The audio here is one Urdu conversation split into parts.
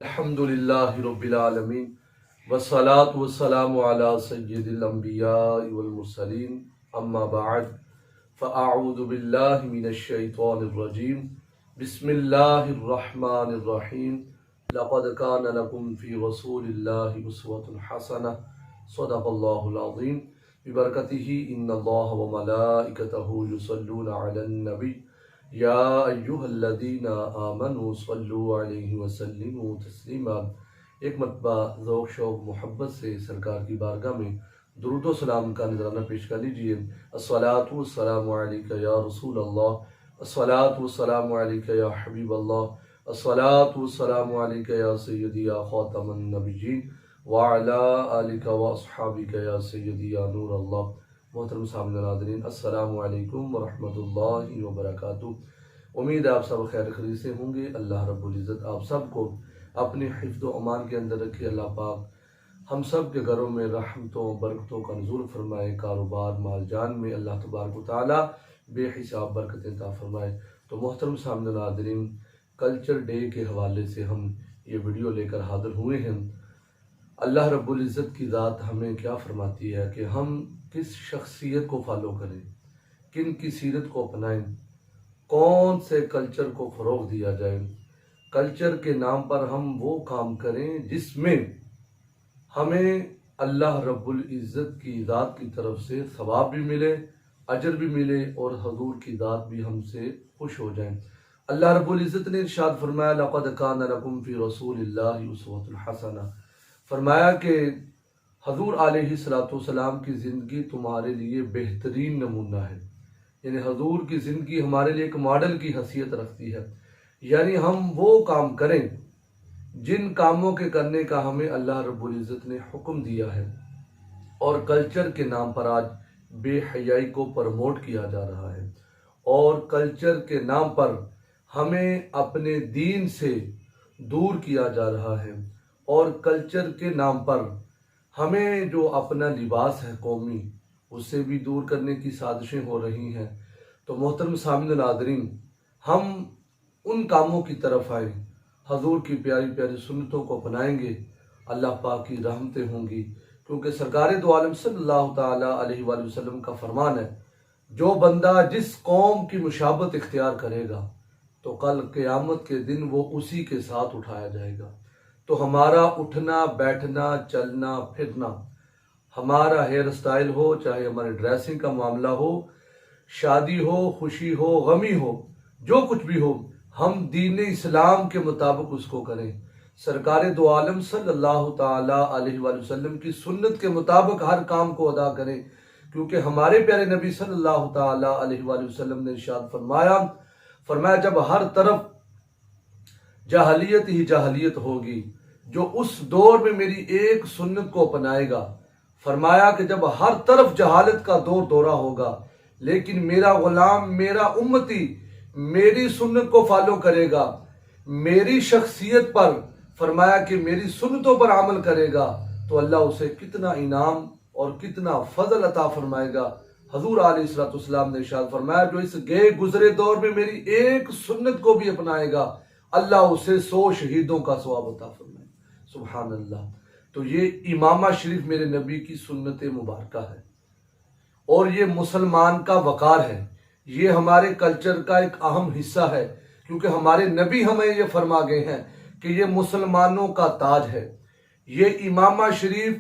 الحمدللہ رب العالمین والصلاة والسلام علی سید الانبیاء والمرسلین اما بعد فاعوذ باللہ من الشیطان الرجیم بسم اللہ الرحمن الرحیم لقد کان لکم فی رسول اللہ اسوۃ حسنہ صدق اللہ العظیم ببرکتہ ان اللہ وملائکتہ یصلون علی النبی یا ایہا الذین آمنوا صلوا علیہ وسلموا تسلیما۔ ایک مرتبہ ذوق شوق محبت سے سرکار کی بارگاہ میں درود و سلام کا نذرانہ پیش کر لیجئے۔ الصلاۃ والسلام علیک یا رسول اللہ، الصلاۃ والسلام علیک یا حبیب اللہ، الصلاۃ والسلام علیک یا سیدی یا خاتم النبیین وعلی آلک واصحابک یا سیدی یا نور اللہ۔ محترم سامعین ناظرین، السلام علیکم ورحمۃ اللہ وبرکاتہ۔ امید ہے آپ سب خیر خرید سے ہوں گے۔ اللہ رب العزت آپ سب کو اپنے حفظ و امان کے اندر رکھے۔ اللہ پاک ہم سب کے گھروں میں رحمتوں برکتوں کا نزول فرمائے، کاروبار مال جان میں اللہ تبارک و تعالی بے حساب برکتیں عطا فرمائے۔ تو محترم سامعین ناظرین، کلچر ڈے کے حوالے سے ہم یہ ویڈیو لے کر حاضر ہوئے ہیں۔ اللہ رب العزت کی ذات ہمیں کیا فرماتی ہے کہ ہم کس شخصیت کو فالو کریں، کن کی سیرت کو اپنائیں، کون سے کلچر کو فروغ دیا جائے۔ کلچر کے نام پر ہم وہ کام کریں جس میں ہمیں اللہ رب العزت کی ذات کی طرف سے ثواب بھی ملے، اجر بھی ملے، اور حضور کی ذات بھی ہم سے خوش ہو جائیں۔ اللہ رب العزت نے ارشاد فرمایا لَقَدْ كَانَ لَكُمْ فِي رَسُولِ اللَّهِ أُسْوَةٌ حَسَنَةٌ، فرمایا کہ حضور علیہ السلام کی زندگی تمہارے لیے بہترین نمونہ ہے، یعنی حضور کی زندگی ہمارے لیے ایک ماڈل کی حیثیت رکھتی ہے۔ یعنی ہم وہ کام کریں جن کاموں کے کرنے کا ہمیں اللہ رب العزت نے حکم دیا ہے، اور کلچر کے نام پر آج بے حیائی کو پروموٹ کیا جا رہا ہے، اور کلچر کے نام پر ہمیں اپنے دین سے دور کیا جا رہا ہے، اور کلچر کے نام پر ہمیں جو اپنا لباس ہے قومی اسے بھی دور کرنے کی سازشیں ہو رہی ہیں۔ تو محترم سامعین ناظرین، ہم ان کاموں کی طرف آئیں، حضور کی پیاری پیاری سنتوں کو اپنائیں گے، اللہ پاک کی رحمتیں ہوں گی، کیونکہ سرکار دو عالم صلی اللہ تعالیٰ علیہ وآلہ وسلم کا فرمان ہے جو بندہ جس قوم کی مشابہت اختیار کرے گا تو کل قیامت کے دن وہ اسی کے ساتھ اٹھایا جائے گا۔ تو ہمارا اٹھنا بیٹھنا چلنا پھرنا، ہمارا ہیئر سٹائل ہو، چاہے ہمارے ڈریسنگ کا معاملہ ہو، شادی ہو، خوشی ہو، غمی ہو، جو کچھ بھی ہو، ہم دین اسلام کے مطابق اس کو کریں، سرکار دو عالم صلی اللہ تعالیٰ علیہ وآلہ وسلم کی سنت کے مطابق ہر کام کو ادا کریں، کیونکہ ہمارے پیارے نبی صلی اللہ تعالیٰ علیہ وآلہ وسلم نے ارشاد فرمایا جب ہر طرف جاہلیت ہی جاہلیت ہوگی، جو اس دور میں میری ایک سنت کو اپنائے گا، فرمایا کہ جب ہر طرف جہالت کا دورہ ہوگا لیکن میرا غلام میرا امتی میری سنت کو فالو کرے گا، میری شخصیت پر، فرمایا کہ میری سنتوں پر عمل کرے گا، تو اللہ اسے کتنا انعام اور کتنا فضل عطا فرمائے گا۔ حضور علیہ السلام نے ارشاد فرمایا جو اس گئے گزرے دور میں میری ایک سنت کو بھی اپنائے گا، اللہ اسے 100 شہیدوں کا ثواب عطا فرمائے۔ سبحان اللہ۔ تو یہ امامہ شریف میرے نبی کی سنت مبارکہ ہے، اور یہ مسلمان کا وقار ہے، یہ ہمارے کلچر کا ایک اہم حصہ ہے، کیونکہ ہمارے نبی ہمیں یہ فرما گئے ہیں کہ یہ مسلمانوں کا تاج ہے، یہ امامہ شریف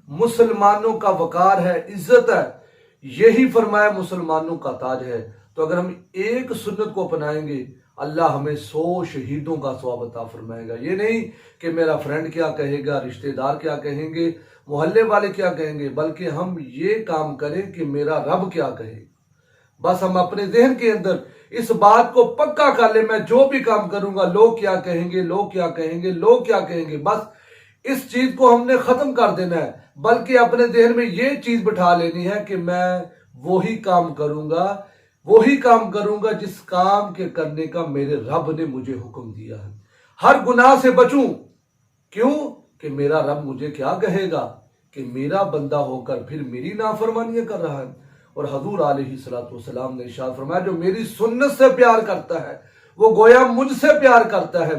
مسلمانوں کا وقار ہے، عزت ہے، یہی فرمایا مسلمانوں کا تاج ہے۔ تو اگر ہم ایک سنت کو اپنائیں گے اللہ ہمیں 100 شہیدوں کا ثواب عطا فرمائے گا۔ یہ نہیں کہ میرا فرینڈ کیا کہے گا، رشتہ دار کیا کہیں گے، محلے والے کیا کہیں گے، بلکہ ہم یہ کام کریں کہ میرا رب کیا کہے گا۔ بس ہم اپنے ذہن کے اندر اس بات کو پکا کر لیں، میں جو بھی کام کروں گا لوگ کیا کہیں گے، لوگ کیا کہیں گے، لوگ کیا کہیں گے، بس اس چیز کو ہم نے ختم کر دینا ہے، بلکہ اپنے ذہن میں یہ چیز بٹھا لینی ہے کہ میں وہی کام کروں گا جس کام کے کرنے کا میرے رب نے مجھے حکم دیا ہے۔ ہر گناہ سے بچوں، کیوں کہ میرا رب مجھے کیا کہے گا کہ میرا بندہ ہو کر پھر میری نافرمانیاں کر رہا ہے۔ اور حضور علیہ السلام نے ارشاد فرمایا جو میری سنت سے پیار کرتا ہے وہ گویا مجھ سے پیار کرتا ہے،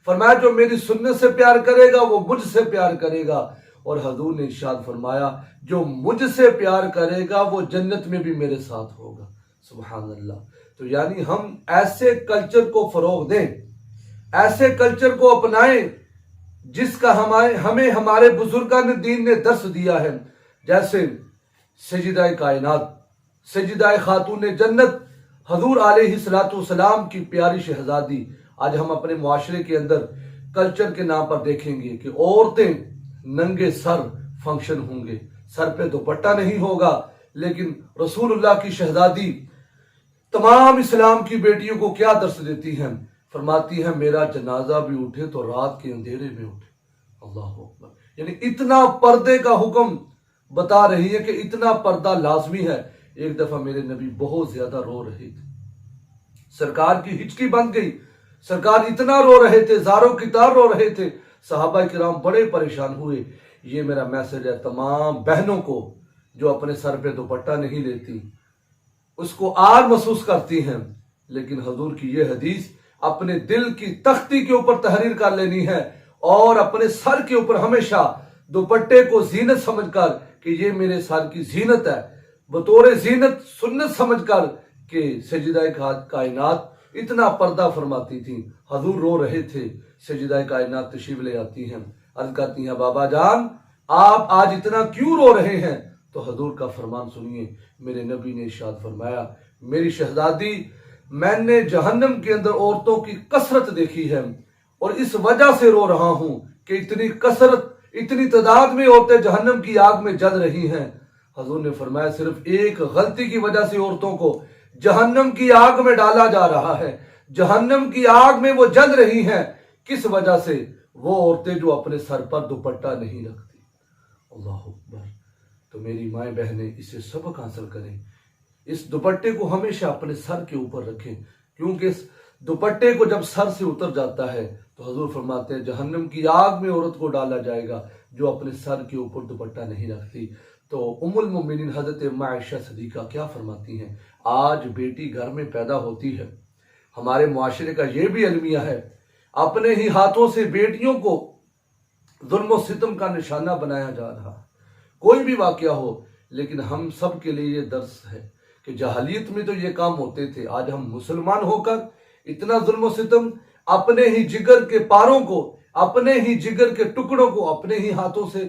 فرمایا جو میری سنت سے پیار کرے گا وہ مجھ سے پیار کرے گا، اور حضور نے ارشاد فرمایا جو مجھ سے پیار کرے گا وہ جنت میں بھی میرے ساتھ ہوگا۔ سبحان اللہ۔ تو یعنی ہم ایسے کلچر کو فروغ دیں، ایسے کلچر کو اپنائیں جس کا ہمیں ہمارے بزرگان دین نے درس دیا ہے، جیسے سیدہ کائنات، سیدہ خاتون جنت حضور علیہ الصلوۃ والسلام کی پیاری شہزادی۔ آج ہم اپنے معاشرے کے اندر کلچر کے نام پر دیکھیں گے کہ عورتیں ننگے سر فنکشن ہوں گے، سر پہ دوپٹہ نہیں ہوگا، لیکن رسول اللہ کی شہزادی تمام اسلام کی بیٹیوں کو کیا درس دیتی ہیں؟ فرماتی ہیں میرا جنازہ بھی اٹھے تو رات کے اندھیرے میں اٹھے۔ اللہ اکبر۔ یعنی اتنا پردے کا حکم بتا رہی ہے کہ اتنا پردہ لازمی ہے۔ ایک دفعہ میرے نبی بہت زیادہ رو رہے تھے، سرکار کی ہچکی بن گئی، سرکار اتنا رو رہے تھے، زاروں کی طرح رو رہے تھے، صحابہ کرام بڑے پریشان ہوئے۔ یہ میرا میسج ہے تمام بہنوں کو جو اپنے سر پہ دوپٹہ نہیں لیتی، اس کو آر محسوس کرتی ہیں، لیکن حضور کی یہ حدیث اپنے دل کی تختی کے اوپر تحریر کر لینی ہے، اور اپنے سر کے اوپر ہمیشہ دوپٹے کو زینت سمجھ کر کہ یہ میرے سر کی زینت ہے، بطور زینت سنت سمجھ کر کہ سیدہ کائنات اتنا پردہ فرماتی تھی۔ حضور رو رہے تھے، سیدہ کائنات تشریف لے آتی ہیں، عرض کرتی ہیں بابا جان آپ آج اتنا کیوں رو رہے ہیں؟ تو حضور کا فرمان سنیے، میرے نبی نے ارشاد فرمایا میری شہزادی میں نے جہنم کے اندر عورتوں کی کثرت دیکھی ہے، اور اس وجہ سے رو رہا ہوں کہ اتنی کثرت، اتنی تعداد میں عورتیں جہنم کی آگ میں جل رہی ہیں۔ حضور نے فرمایا صرف ایک غلطی کی وجہ سے عورتوں کو جہنم کی آگ میں ڈالا جا رہا ہے، جہنم کی آگ میں وہ جل رہی ہیں، کس وجہ سے؟ وہ عورتیں جو اپنے سر پر دوپٹہ نہیں رکھتی۔ اللہ اکبر۔ تو میری مائیں بہنیں اسے سبق حاصل کریں، اس دوپٹے کو ہمیشہ اپنے سر کے اوپر رکھیں، کیونکہ اس دوپٹے کو جب سر سے اتر جاتا ہے تو حضور فرماتے ہیں جہنم کی آگ میں عورت کو ڈالا جائے گا جو اپنے سر کے اوپر دوپٹہ نہیں رکھتی۔ تو ام المومنین حضرت عائشہ صدیقہ کیا فرماتی ہیں؟ آج بیٹی گھر میں پیدا ہوتی ہے، ہمارے معاشرے کا یہ بھی المیہ ہے، اپنے ہی ہاتھوں سے بیٹیوں کو ظلم و ستم کا نشانہ بنایا جا رہا ہے۔ کوئی بھی واقعہ ہو، لیکن ہم سب کے لیے یہ درس ہے کہ جاہلیت میں تو یہ کام ہوتے تھے، آج ہم مسلمان ہو کر اتنا ظلم و ستم، اپنے ہی جگر کے پاروں کو، اپنے ہی جگر کے ٹکڑوں کو اپنے ہی ہاتھوں سے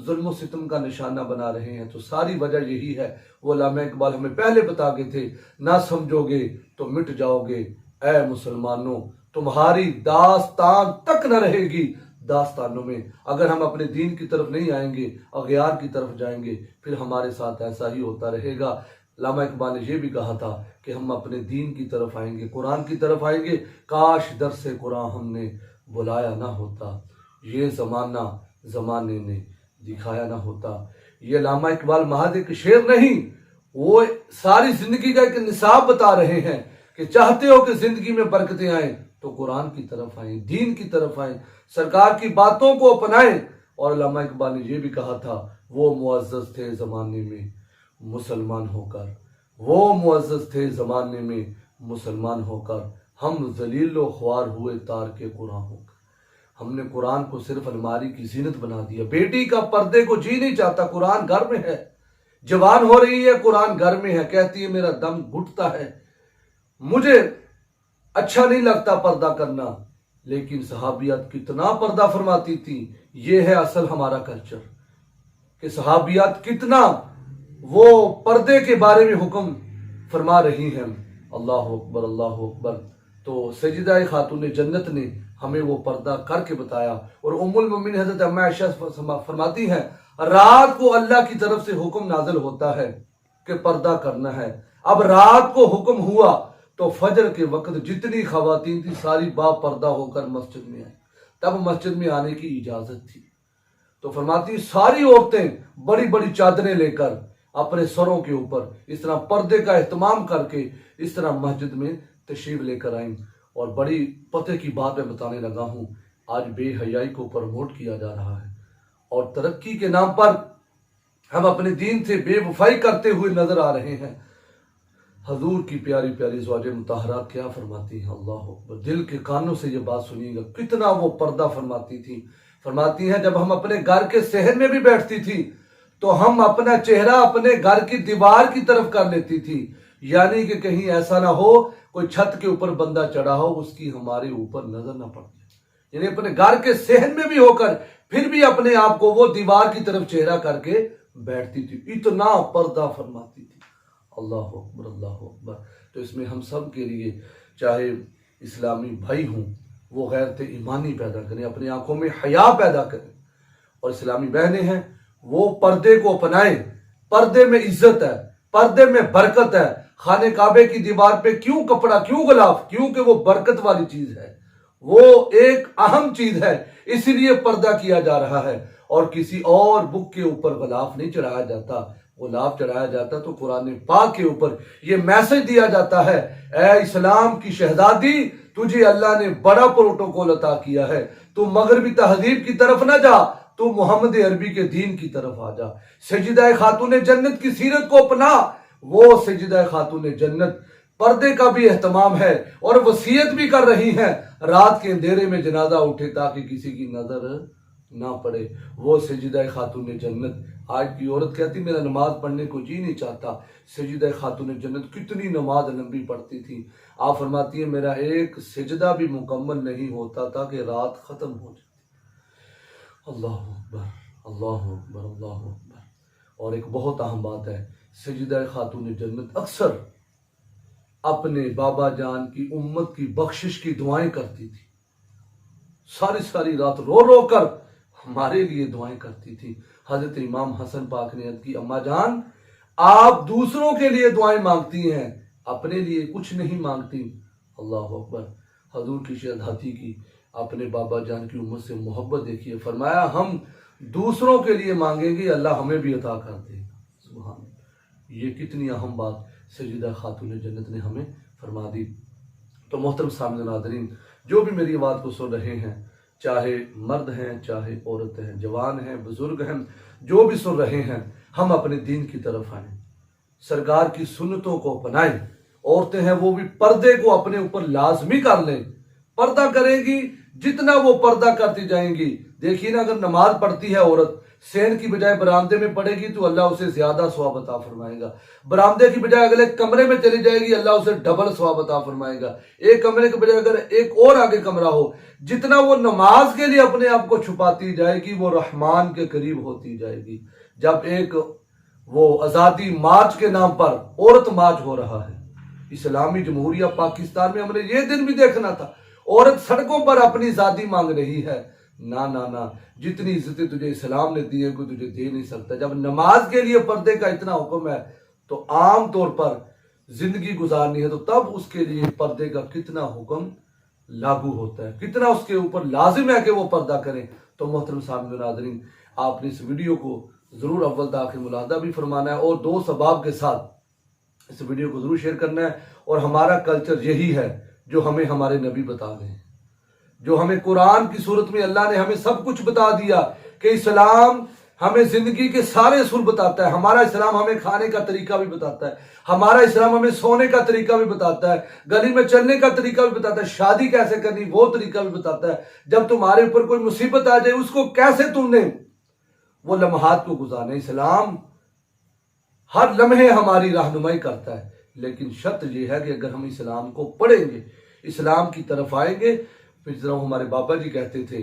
ظلم و ستم کا نشانہ بنا رہے ہیں۔ تو ساری وجہ یہی ہے، وہ علامہ اقبال ہمیں پہلے بتا گئے تھے، نہ سمجھو گے تو مٹ جاؤ گے اے مسلمانوں، تمہاری داستان تک نہ رہے گی داستانوں میں۔ اگر ہم اپنے دین کی طرف نہیں آئیں گے، اغیار کی طرف جائیں گے، پھر ہمارے ساتھ ایسا ہی ہوتا رہے گا۔ علامہ اقبال نے یہ بھی کہا تھا کہ ہم اپنے دین کی طرف آئیں گے، قرآن کی طرف آئیں گے، کاش درس قرآن ہم نے بلایا نہ ہوتا، یہ زمانہ زمانے نے دکھایا نہ ہوتا۔ یہ علامہ اقبال محض ایک شعر نہیں، وہ ساری زندگی کا ایک نصاب بتا رہے ہیں کہ چاہتے ہو کہ زندگی میں برکتیں آئیں تو قرآن کی طرف آئیں، دین کی طرف آئیں، سرکار کی باتوں کو اپنائیں۔ اور علامہ اقبال نے یہ بھی کہا تھا وہ معزز تھے زمانے میں مسلمان ہو کر، وہ معزز تھے زمانے میں مسلمان ہو کر، ہم ذلیل و خوار ہوئے تار کے قرآن ہو کر۔ ہم نے قرآن کو صرف الماری کی زینت بنا دیا۔ بیٹی کا پردے کو جی نہیں چاہتا، قرآن گھر میں ہے، جوان ہو رہی ہے قرآن گھر میں ہے، کہتی ہے میرا دم گھٹتا ہے، مجھے اچھا نہیں لگتا پردہ کرنا، لیکن صحابیات کتنا پردہ فرماتی تھی۔ یہ ہے اصل ہمارا کلچر کہ صحابیات کتنا وہ پردے کے بارے میں حکم فرما رہی ہیں۔ اللہ اکبر، اللہ اکبر۔ تو سیدہ خاتون جنت نے ہمیں وہ پردہ کر کے بتایا، اور ام المومنین حضرت عائشہ فرماتی ہیں رات کو اللہ کی طرف سے حکم نازل ہوتا ہے کہ پردہ کرنا ہے۔ اب رات کو حکم ہوا تو فجر کے وقت جتنی خواتین تھی ساری با پردہ ہو کر مسجد میں آئیں، تب مسجد میں آنے کی اجازت تھی۔ تو فرماتی ساری عورتیں بڑی بڑی چادریں لے کر اپنے سروں کے اوپر اس طرح پردے کا اہتمام کر کے اس طرح مسجد میں تشریف لے کر آئیں۔ اور بڑی پتہ کی بات میں بتانے لگا ہوں، آج بے حیائی کو پروموٹ کیا جا رہا ہے، اور ترقی کے نام پر ہم اپنے دین سے بے وفائی کرتے ہوئے نظر آ رہے ہیں۔ حضور کی پیاری پیاری ازواج مطہرات کیا فرماتی ہیں، اللہ اکبر، دل کے کانوں سے یہ بات سنیے گا، کتنا وہ پردہ فرماتی تھی۔ فرماتی ہیں جب ہم اپنے گھر کے صحن میں بھی بیٹھتی تھی تو ہم اپنا چہرہ اپنے گھر کی دیوار کی طرف کر لیتی تھی، یعنی کہ کہیں ایسا نہ ہو کوئی چھت کے اوپر بندہ چڑھا ہو اس کی ہمارے اوپر نظر نہ پڑ جائے، یعنی اپنے گھر کے صحن میں بھی ہو کر پھر بھی اپنے آپ کو وہ دیوار کی طرف چہرہ کر کے بیٹھتی تھی، اتنا پردہ فرماتی تھی۔ اللہ اکبر، اللہ اکبر۔ تو اس میں ہم سب کے لیے، چاہے اسلامی بھائی ہوں، وہ غیرت ایمانی پیدا کریں، اپنی آنکھوں میں حیا پیدا کریں، اور اسلامی بہنیں ہیں وہ پردے کو اپنائیں۔ پردے میں عزت ہے، پردے میں برکت ہے۔ خانہ کعبے کی دیوار پہ کیوں کپڑا، کیوں غلاف؟ کیونکہ وہ برکت والی چیز ہے، وہ ایک اہم چیز ہے، اسی لیے پردہ کیا جا رہا ہے، اور کسی اور بک کے اوپر غلاف نہیں چڑھایا جاتا۔ غلاف چڑھایا جاتا تو قرآن پاک کے اوپر یہ میسج دیا جاتا ہے، اے اسلام کی شہزادی، تجھے اللہ نے بڑا پروٹوکول عطا کیا ہے، تو مغربی تہذیب کی طرف نہ جا، تو محمد عربی کے دین کی طرف آ جا۔ سیدہ خاتون جنت کی سیرت کو اپنا۔ وہ سیدہ خاتون جنت پردے کا بھی اہتمام ہے اور وصیت بھی کر رہی ہیں، رات کے اندھیرے میں جنازہ اٹھے تاکہ کسی کی نظر نہ پڑے۔ وہ سیدہ خاتون جنت، آج کی عورت کہتی میرا نماز پڑھنے کو جی نہیں چاہتا، سیدہ خاتون جنت کتنی نماز لمبی پڑھتی تھی۔ آپ فرماتی ہیں میرا ایک سجدہ بھی مکمل نہیں ہوتا تھا کہ رات ختم ہو جاتی۔ اللہ اکبر، اللہ اکبر، اللہ اکبر۔ اور ایک بہت اہم بات ہے، سیدہ خاتون جنت اکثر اپنے بابا جان کی امت کی بخشش کی دعائیں کرتی تھی، ساری رات رو رو کر ہمارے لیے دعائیں کرتی تھی۔ حضرت امام حسن پاک نے عرض کی اما جان آپ دوسروں کے لیے دعائیں مانگتی ہیں، اپنے لیے کچھ نہیں مانگتی۔ اللہ اکبر۔ حضور کی شہزادی کی اپنے بابا جان کی امت سے محبت دیکھیے، فرمایا ہم دوسروں کے لیے مانگیں گے اللہ ہمیں بھی عطا کر دے گا۔ سبحان اللہ، یہ کتنی اہم بات سیدہ خاتون جنت نے ہمیں فرما دی۔ تو محترم سامعین ناظرین، جو بھی میری بات کو سن رہے ہیں، چاہے مرد ہیں چاہے عورت ہیں، جوان ہیں بزرگ ہیں، جو بھی سن رہے ہیں، ہم اپنے دین کی طرف آئیں، سرکار کی سنتوں کو اپنائیں۔ عورتیں ہیں وہ بھی پردے کو اپنے اوپر لازمی کر لیں، پردہ کریں گی جتنا وہ پردہ کرتی جائیں گی۔ دیکھیے نا، اگر نماز پڑھتی ہے عورت، سین کی بجائے برآمدے میں پڑھے گی تو اللہ اسے زیادہ ثواب عطا فرمائے گا، برآمدے کی بجائے اگلے کمرے میں چلی جائے گی اللہ اسے ڈبل ثواب عطا فرمائے گا، ایک کمرے کے بجائے اگر ایک اور آگے کمرہ ہو، جتنا وہ نماز کے لیے اپنے آپ کو چھپاتی جائے گی وہ رحمان کے قریب ہوتی جائے گی۔ جب ایک وہ آزادی مارچ کے نام پر عورت مارچ ہو رہا ہے اسلامی جمہوریہ پاکستان میں، ہم نے یہ دن بھی دیکھنا تھا، عورت سڑکوں پر اپنی آزادی مانگ رہی ہے۔ نہ، جتنی عزتیں تجھے اسلام نے دی ہے کوئی تجھے دے نہیں سکتا۔ جب نماز کے لیے پردے کا اتنا حکم ہے تو عام طور پر زندگی گزارنی ہے تو تب اس کے لیے پردے کا کتنا حکم لاگو ہوتا ہے، کتنا اس کے اوپر لازم ہے کہ وہ پردہ کریں۔ تو محترم سامعین ناظرین، آپ نے اس ویڈیو کو ضرور اول تا آخر ملاحظہ بھی فرمانا ہے اور دوست احباب کے ساتھ اس ویڈیو کو ضرور شیئر کرنا ہے۔ اور ہمارا کلچر یہی ہے جو ہمیں ہمارے نبی بتا رہے ہیں، جو ہمیں قرآن کی صورت میں اللہ نے ہمیں سب کچھ بتا دیا کہ اسلام ہمیں زندگی کے سارے اصول بتاتا ہے۔ ہمارا اسلام ہمیں کھانے کا طریقہ بھی بتاتا ہے، ہمارا اسلام ہمیں سونے کا طریقہ بھی بتاتا ہے، گلی میں چلنے کا طریقہ بھی بتاتا ہے، شادی کیسے کرنی وہ طریقہ بھی بتاتا ہے، جب تمہارے اوپر کوئی مصیبت آ جائے اس کو کیسے تم نے وہ لمحات کو گزارنا۔ اسلام ہر لمحے ہماری رہنمائی کرتا ہے، لیکن شرط یہ ہے کہ اگر ہم اسلام کو پڑھیں گے، اسلام کی طرف آئیں گے، پھر جس طرح ہمارے بابا جی کہتے تھے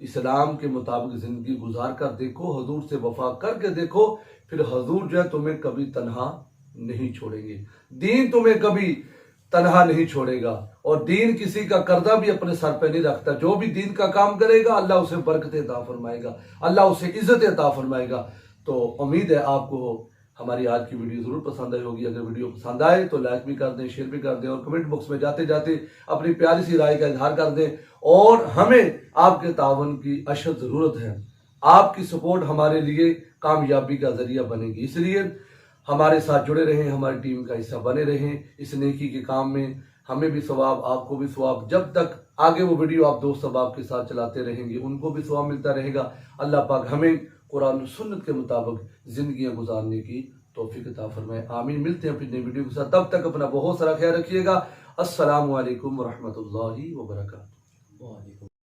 اسلام کے مطابق زندگی گزار کر دیکھو، حضور سے وفا کر کے دیکھو، پھر حضور جو ہے تمہیں کبھی تنہا نہیں چھوڑیں گے، دین تمہیں کبھی تنہا نہیں چھوڑے گا، اور دین کسی کا قرضہ بھی اپنے سر پہ نہیں رکھتا۔ جو بھی دین کا کام کرے گا اللہ اسے برکت عطا فرمائے گا، اللہ اسے عزت عطا فرمائے گا۔ تو امید ہے آپ کو ہماری آج کی ویڈیو ضرور پسند آئی ہوگی۔ اگر ویڈیو پسند آئے تو لائک بھی کر دیں، شیئر بھی کر دیں، اور کمنٹ باکس میں جاتے جاتے اپنی پیاری سی رائے کا اظہار کر دیں۔ اور ہمیں آپ کے تعاون کی اشد ضرورت ہے، آپ کی سپورٹ ہمارے لیے کامیابی کا ذریعہ بنے گی، اس لیے ہمارے ساتھ جڑے رہیں، ہماری ٹیم کا حصہ بنے رہیں اس نیکی کے کام میں، ہمیں بھی ثواب آپ کو بھی ثواب۔ جب تک آگے وہ ویڈیو آپ دوست احباب کے ساتھ چلاتے رہیں گے ان کو بھی ثواب ملتا رہے گا۔ اللہ پاک ہمیں قرآن و سنت کے مطابق زندگیاں گزارنے کی توفیق عطا فرمائے، آمین۔ ملتے ہیں اپنی نئی ویڈیو کے ساتھ، تب تک اپنا بہت سارا خیال رکھیے گا۔ السلام علیکم ورحمۃ اللہ وبرکاتہ۔